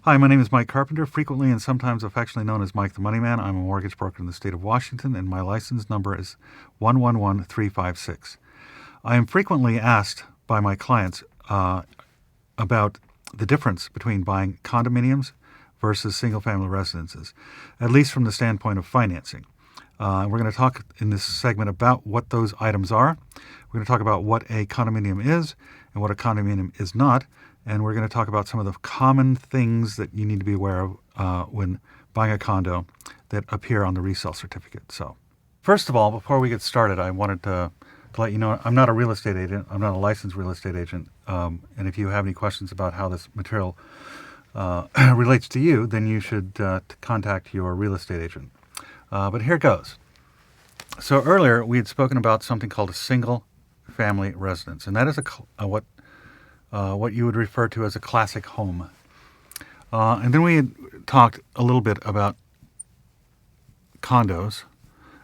Hi, my name is Mike Carpenter, frequently and sometimes affectionately known as Mike the Money Man. I'm a mortgage broker in the state of Washington, and my license number is 111356. I am frequently asked by my clients about the difference between buying condominiums versus single-family residences, at least from the standpoint of financing. We're going to talk in this segment about what those items are. We're going to talk about what a condominium is and what a condominium is not. And we're going to talk about some of the common things that you need to be aware of when buying a condo that appear on the resale certificate. So, first of all, before we get started, I wanted to let you know I'm not a real estate agent. I'm not a licensed real estate agent. And if you have any questions about how this material relates to you, then you should contact your real estate agent. But here goes. So earlier we had spoken about something called a single-family residence, and that is what you would refer to as a classic home. And then we had talked a little bit about condos,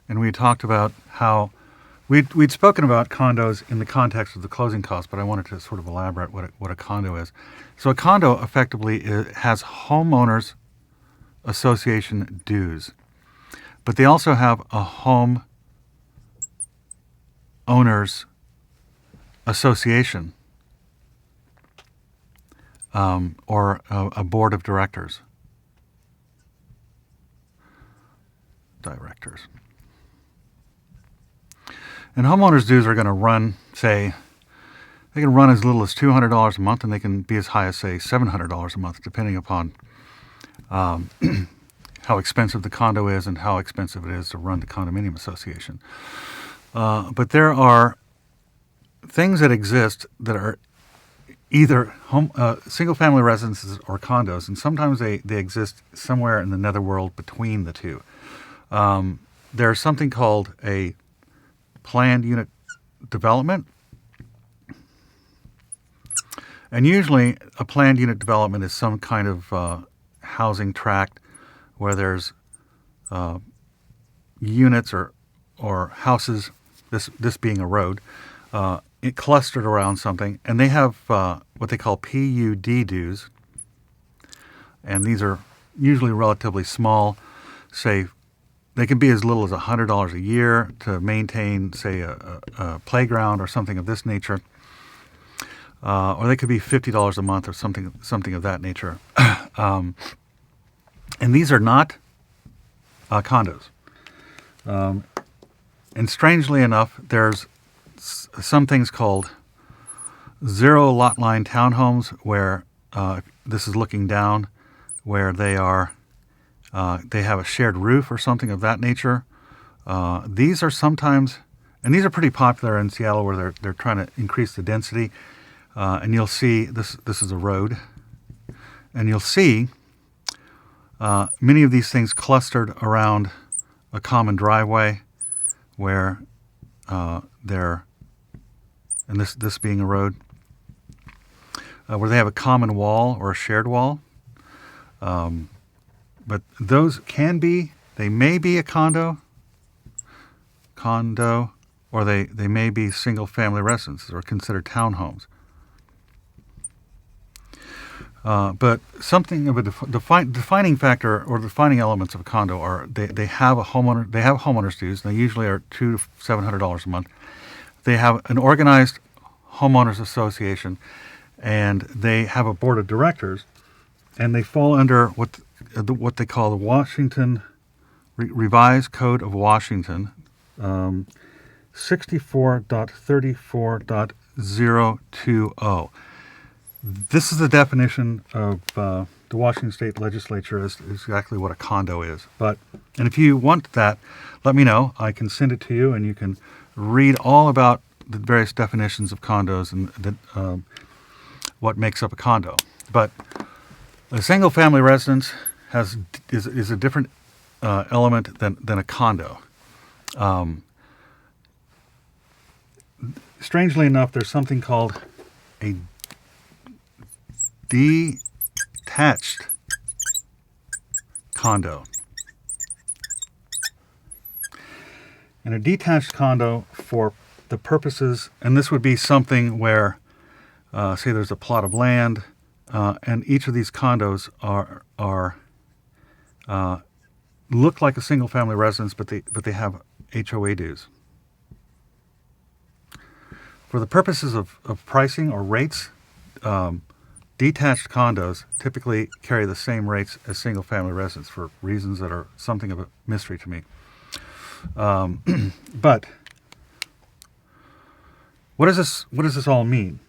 and we had talked about how we'd spoken about condos in the context of the closing costs, but I wanted to sort of elaborate what a condo is. So a condo effectively has homeowners association dues, but they also have a home owners association. Or a board of directors. And homeowners dues are going to run, say, they can run as little as $200 a month, and they can be as high as, say, $700 a month, depending upon how expensive the condo is and how expensive it is to run the condominium association. But there are things that exist that are either single-family residences or condos, and sometimes they exist somewhere in the netherworld between the two. There's something called a planned unit development, and usually a planned unit development is some kind of housing tract where there's units or houses, this being a road, it clustered around something, and they have what they call PUD dues, and these are usually relatively small. Say, they can be as little as $100 a year to maintain, say, a playground or something of this nature, or they could be $50 a month or something of that nature. And these are not condos. And strangely enough, there's some things called zero lot line townhomes, where this is looking down, where they have a shared roof or something of that nature. These are sometimes, and these are pretty popular in Seattle, where they're trying to increase the density. And you'll see this is a road, and you'll see many of these things clustered around a common driveway, where they're, and this being a road, where they have a common wall or a shared wall. But those they may be a condo, or they may be single-family residences or considered townhomes. But something of a defining factor or defining elements of a condo are they have homeowners dues. They usually are $200 to $700 a month. They have an organized homeowners association, and they have a board of directors, and they fall under what they call the Washington Revised Code of Washington, 64.34.020. This is the definition of the Washington State Legislature as exactly what a condo is. And if you want that, let me know. I can send it to you, and you can read all about the various definitions of condos and what makes up a condo. But a single-family residence is a different element than a condo. Strangely enough, there's something called a detached condo. And a detached condo, for the purposes, and this would be something where, say there's a plot of land, and each of these condos are look like a single-family residence, but they have HOA dues. For the purposes of pricing or rates, detached condos typically carry the same rates as single-family residents for reasons that are something of a mystery to me. But what does this all mean?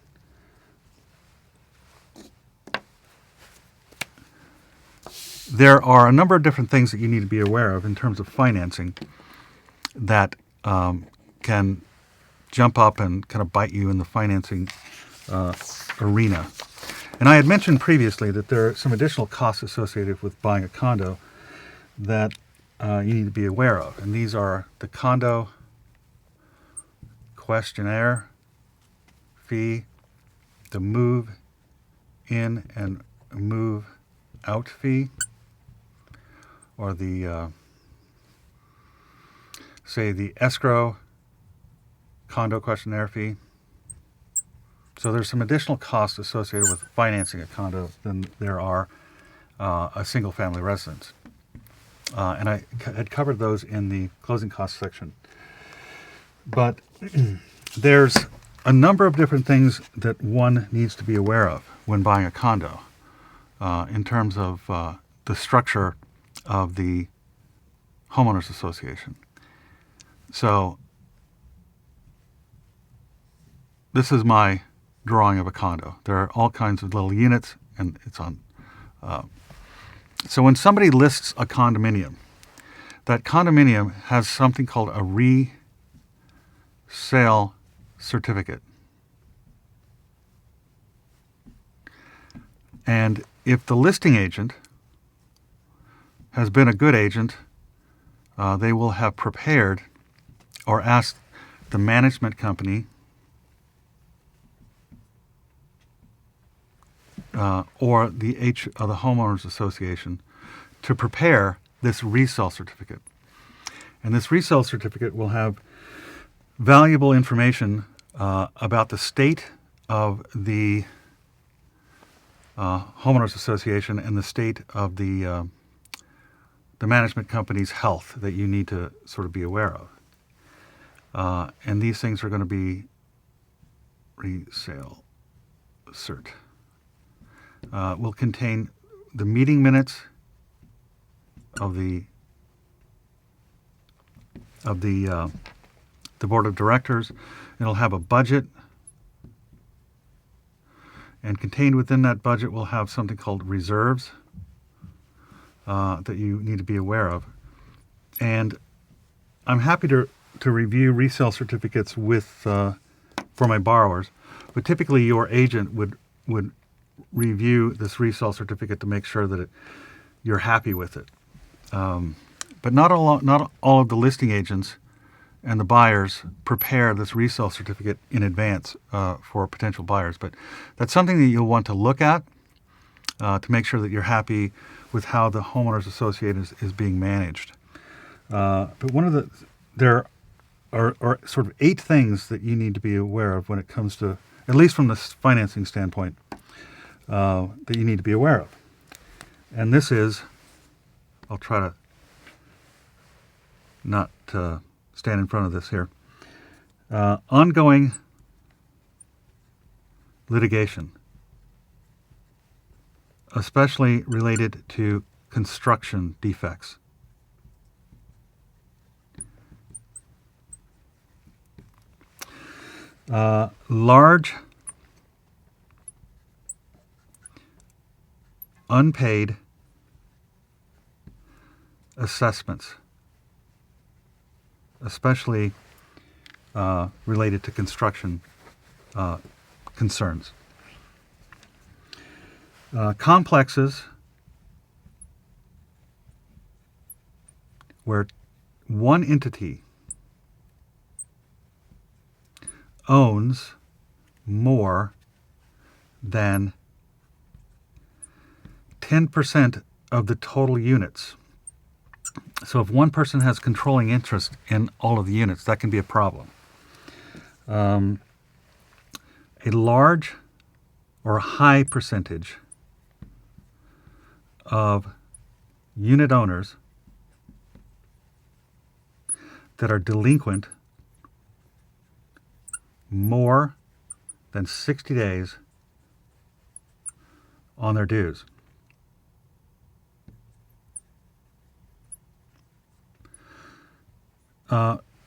There are a number of different things that you need to be aware of in terms of financing that can jump up and kind of bite you in the financing arena. And I had mentioned previously that there are some additional costs associated with buying a condo that you need to be aware of. And these are the condo questionnaire fee, the move in and move out fee, or the say the escrow condo questionnaire fee. So there's some additional costs associated with financing a condo than there are a single family residence. And I had covered those in the closing costs section. But there's a number of different things that one needs to be aware of when buying a condo in terms of the structure of the homeowners association. So this is my drawing of a condo. There are all kinds of little units, and it's on. So when somebody lists a condominium, that condominium has something called a resale certificate. And if the listing agent has been a good agent, they will have prepared or asked the management company or the homeowners association to prepare this resale certificate. And this resale certificate will have valuable information about the state of the homeowners association and the state of the management company's health that you need to sort of be aware of. And these things are going to be resale cert. Will contain the meeting minutes of the board of directors. It'll have a budget, and contained within that budget will have something called reserves that you need to be aware of. And I'm happy to review resale certificates with for my borrowers, but typically your agent would review this resale certificate to make sure that you're happy with it. But not all of the listing agents and the buyers prepare this resale certificate in advance for potential buyers. But that's something that you'll want to look at to make sure that you're happy with how the homeowners association is being managed. But there are sort of 8 things that you need to be aware of when it comes to, at least from the financing standpoint, that you need to be aware of. And this is, I'll try to not stand in front of this here, ongoing litigation, especially related to construction defects. Large unpaid assessments, especially related to construction concerns. Complexes where one entity owns more than 10% of the total units. So if one person has controlling interest in all of the units, that can be a problem. A large or high percentage of unit owners that are delinquent more than 60 days on their dues.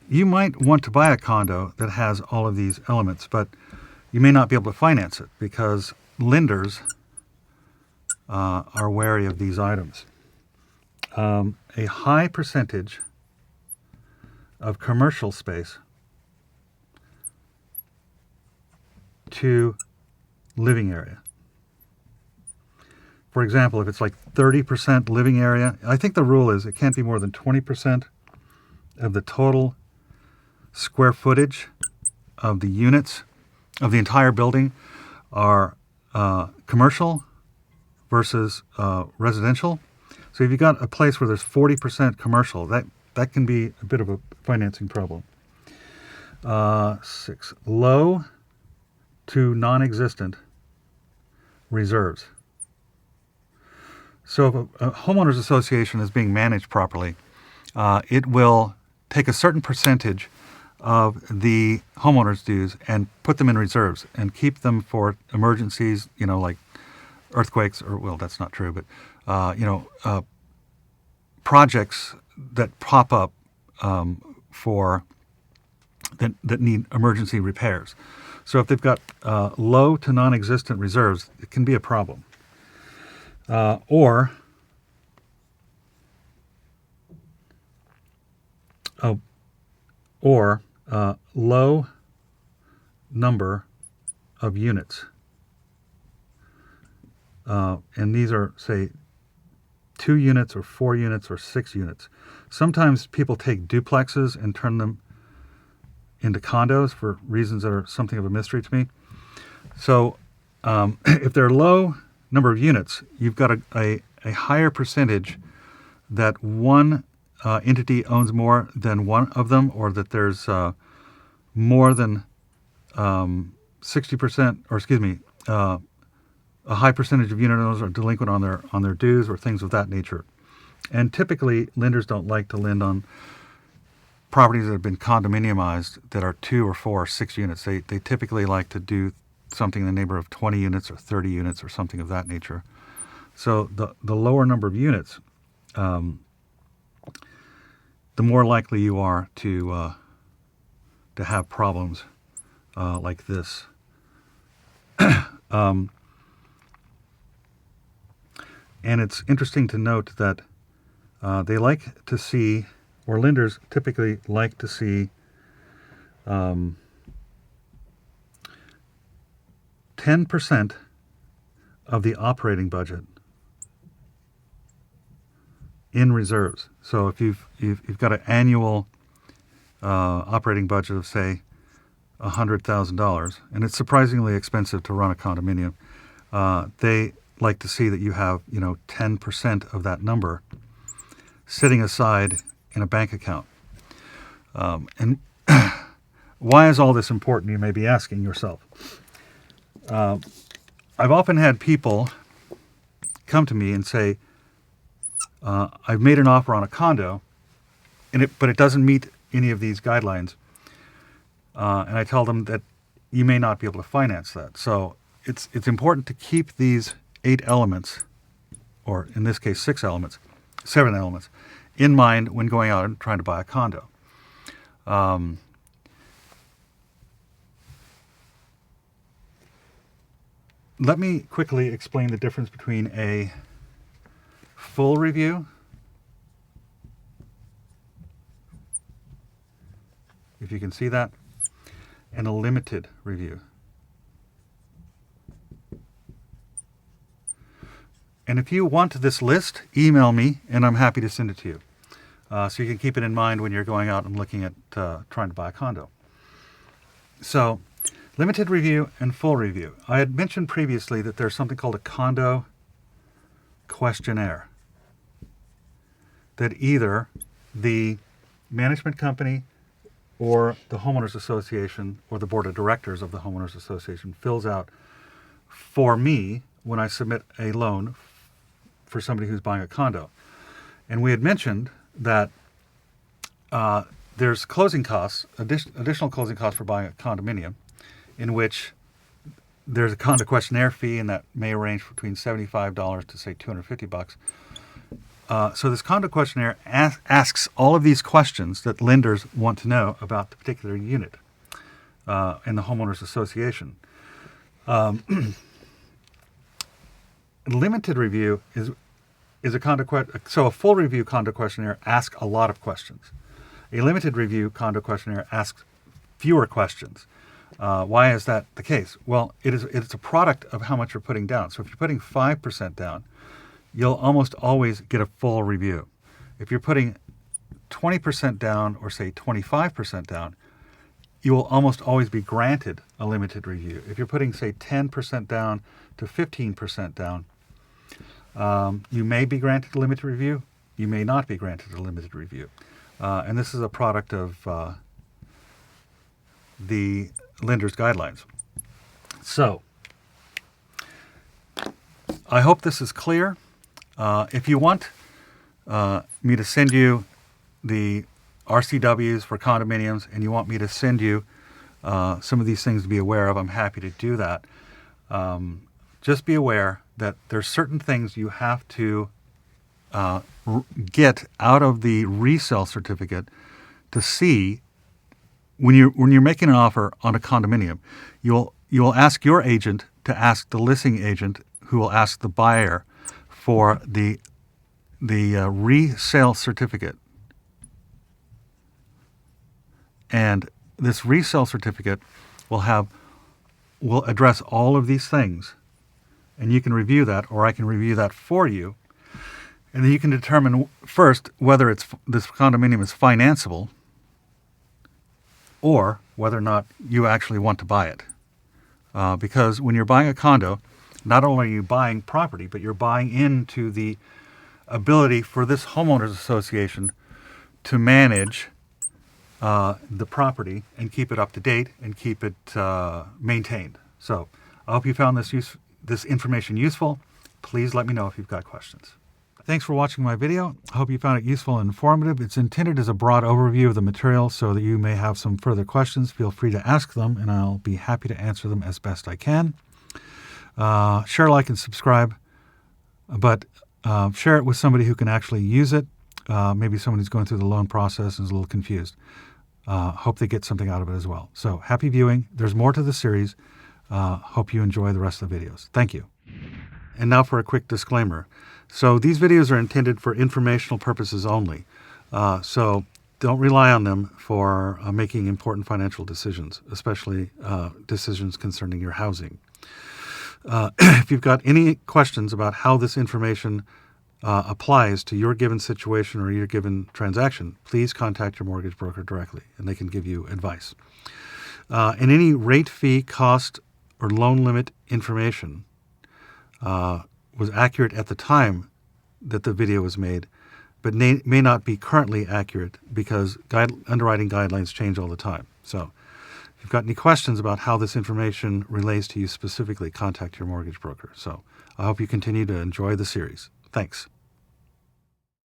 You might want to buy a condo that has all of these elements, but you may not be able to finance it because lenders are wary of these items. A high percentage of commercial space to living area. For example, if it's like 30% living area, I think the rule is it can't be more than 20% of the total square footage of the units of the entire building are commercial versus residential. So if you've got a place where there's 40% commercial, that can be a bit of a financing problem. 6, low to non-existent reserves. So if a homeowners association is being managed properly, it will take a certain percentage of the homeowners' dues and put them in reserves and keep them for emergencies, like earthquakes, or, well, that's not true, but, projects that pop up that need emergency repairs. So if they've got low to non-existent reserves, it can be a problem. Or low number of units. And these are, say, 2 units or 4 units or 6 units. Sometimes people take duplexes and turn them into condos for reasons that are something of a mystery to me. So if they're low number of units, you've got a higher percentage that one entity owns more than one of them, or that there's more than 60%, or excuse me, a high percentage of unit owners are delinquent on their dues or things of that nature. And typically, lenders don't like to lend on properties that have been condominiumized that are 2 or 4 or 6 units. They typically like to do something in the neighborhood of 20 units or 30 units or something of that nature. So the lower number of units, the more likely you are to have problems like this. And it's interesting to note that they like to see, or lenders typically like to see, 10% of the operating budget in reserves. So if you've got an annual operating budget of, say, $100,000, and it's surprisingly expensive to run a condominium, they like to see that you have 10% of that number sitting aside in a bank account. And why is all this important, you may be asking yourself. I've often had people come to me and say, I've made an offer on a condo, but it doesn't meet any of these guidelines. And I tell them that you may not be able to finance that. So it's important to keep these 8 elements, or in this case 7 elements, in mind when going out and trying to buy a condo. Let me quickly explain the difference between a full review, if you can see that, and a limited review. And if you want this list, email me, and I'm happy to send it to you. So you can keep it in mind when you're going out and looking at trying to buy a condo. So, limited review and full review. I had mentioned previously that there's something called a condo questionnaire that either the management company or the homeowners association or the board of directors of the homeowners association fills out for me when I submit a loan for somebody who's buying a condo. And we had mentioned that there's closing costs, additional closing costs for buying a condominium, in which there's a condo questionnaire fee, and that may range between $75 to say $250. So this condo questionnaire asks all of these questions that lenders want to know about the particular unit in the homeowners association. Limited review is a so a full review condo questionnaire asks a lot of questions. A limited review condo questionnaire asks fewer questions. Why is that the case? Well, it's a product of how much you're putting down. So if you're putting 5% down, you'll almost always get a full review. If you're putting 20% down, or say 25% down, you will almost always be granted a limited review. If you're putting, say, 10% down to 15% down, you may be granted a limited review. You may not be granted a limited review. And this is a product of the lender's guidelines. So, I hope this is clear. If you want me to send you the RCWs for condominiums, and you want me to send you some of these things to be aware of, I'm happy to do that. Just be aware that there's certain things you have to get out of the resale certificate to see when you're making an offer on a condominium. You'll ask your agent to ask the listing agent, who will ask the buyer for the resale certificate. And this resale certificate will address all of these things, and you can review that, or I can review that for you, and then you can determine first whether this condominium is financeable, or whether or not you actually want to buy it. Because when you're buying a condo, not only are you buying property, but you're buying into the ability for this homeowners association to manage the property and keep it up to date and keep it maintained. So I hope you found this information useful. Please let me know if you've got questions. Thanks for watching my video. I hope you found it useful and informative. It's intended as a broad overview of the material so that you may have some further questions. Feel free to ask them, and I'll be happy to answer them as best I can. Share, like, and subscribe, but share it with somebody who can actually use it. Maybe someone who's going through the loan process and is a little confused. Hope they get something out of it as well. So happy viewing. There's more to the series. Hope you enjoy the rest of the videos. Thank you. And now for a quick disclaimer. So these videos are intended for informational purposes only. So don't rely on them for making important financial decisions, especially decisions concerning your housing. If you've got any questions about how this information applies to your given situation or your given transaction, please contact your mortgage broker directly, and they can give you advice. And any rate, fee, cost, or loan limit information was accurate at the time that the video was made, but may not be currently accurate because underwriting guidelines change all the time. So if you've got any questions about how this information relates to you specifically, contact your mortgage broker. So I hope you continue to enjoy the series. Thanks.